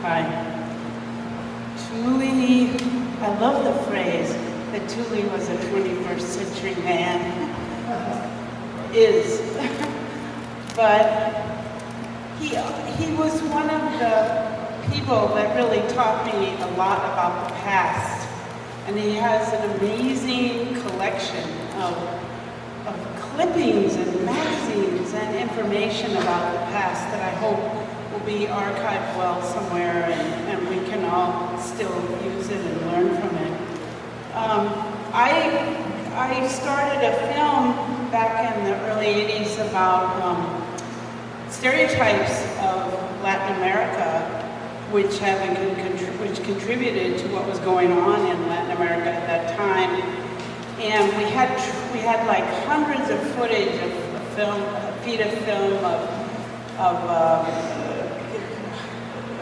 Hi. Tuli, I love the phrase that Tuli was a 21st century man. Is. But he was one of the people that really taught me a lot about the past. And he has an amazing collection of clippings and magazines and information about the past that I hope will be archived well somewhere and we can all still use it and learn from it. I started a film back in the early 80s about stereotypes of Latin America, which contributed to what was going on in Latin America at that time. And we had like hundreds of footage of film, feature film of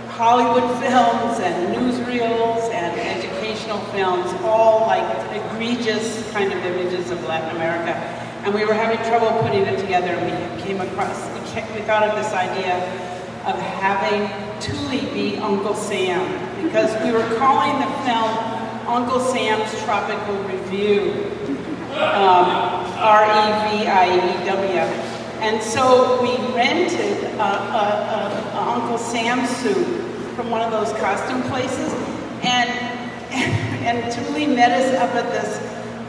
Hollywood films and newsreels and educational films, all like egregious kind of images of Latin America. And we were having trouble putting it together, and we thought of this idea of having Tuli be Uncle Sam, because we were calling the film Uncle Sam's Tropical Review, R-E-V-I-E-W. And so we rented a Uncle Sam suit from one of those costume places, and Tuli met us up at this,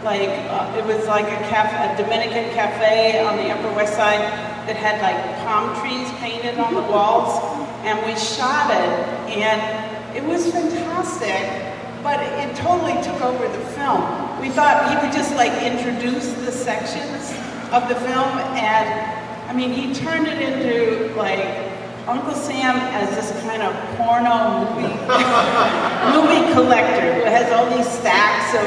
it was like a Dominican cafe on the Upper West Side that had like palm trees painted on the walls, and we shot it, and it was fantastic, but it totally took over the film. We thought he would just like introduce the sections of the film, and I mean, he turned it into like Uncle Sam as this kind of porno movie collector who has all these stacks of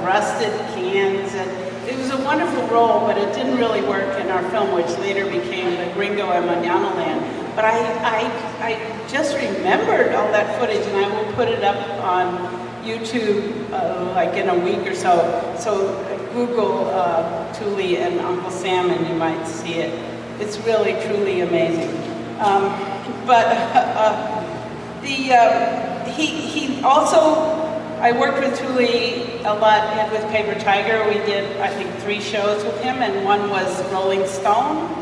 rusted cans, and it was a wonderful role, but it didn't really work in our film, which later became the Gringo and Manana Land. But I just remembered all that footage, and I will put it up on YouTube like in a week or so. So Google Tuli and Uncle Sam and you might see it. It's really, truly amazing. He also, I worked with Tuli a lot with Paper Tiger. We did, I think, 3 shows with him, and one was Rolling Stone.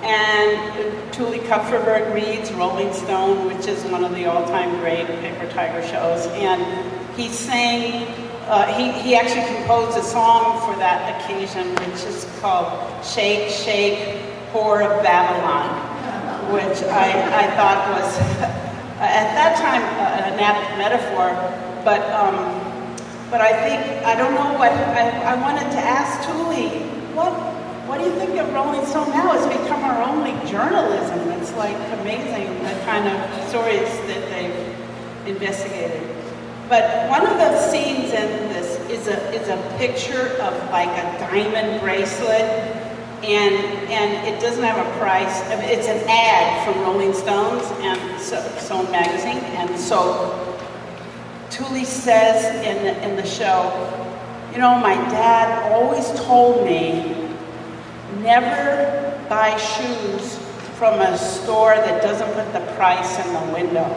And Tuli Kupferberg reads Rolling Stone, which is one of the all-time great Paper Tiger shows. And he sang, he actually composed a song for that occasion, which is called Shake, Shake, Whore of Babylon, which I thought was, at that time, an apt metaphor. But I think, I don't know what, I wanted to ask Tuli, what do you think of Rolling Stone now? It's become our only journalism. It's like amazing, the kind of stories that they've investigated. But one of the scenes in this is a picture of like a diamond bracelet, and it doesn't have a price. I mean, it's an ad from Rolling Stones and Stone magazine, and so Tuli says in the show, you know, my dad always told me never buy shoes from a store that doesn't put the price in the window.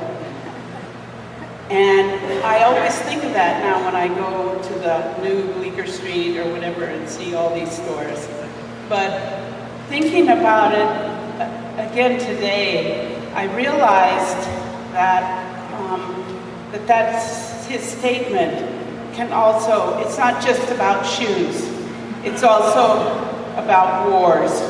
And I always think of that now when I go to the new Bleecker Street or whatever and see all these stores. But thinking about it again today, I realized that that's his statement can also, it's not just about shoes, it's also about wars.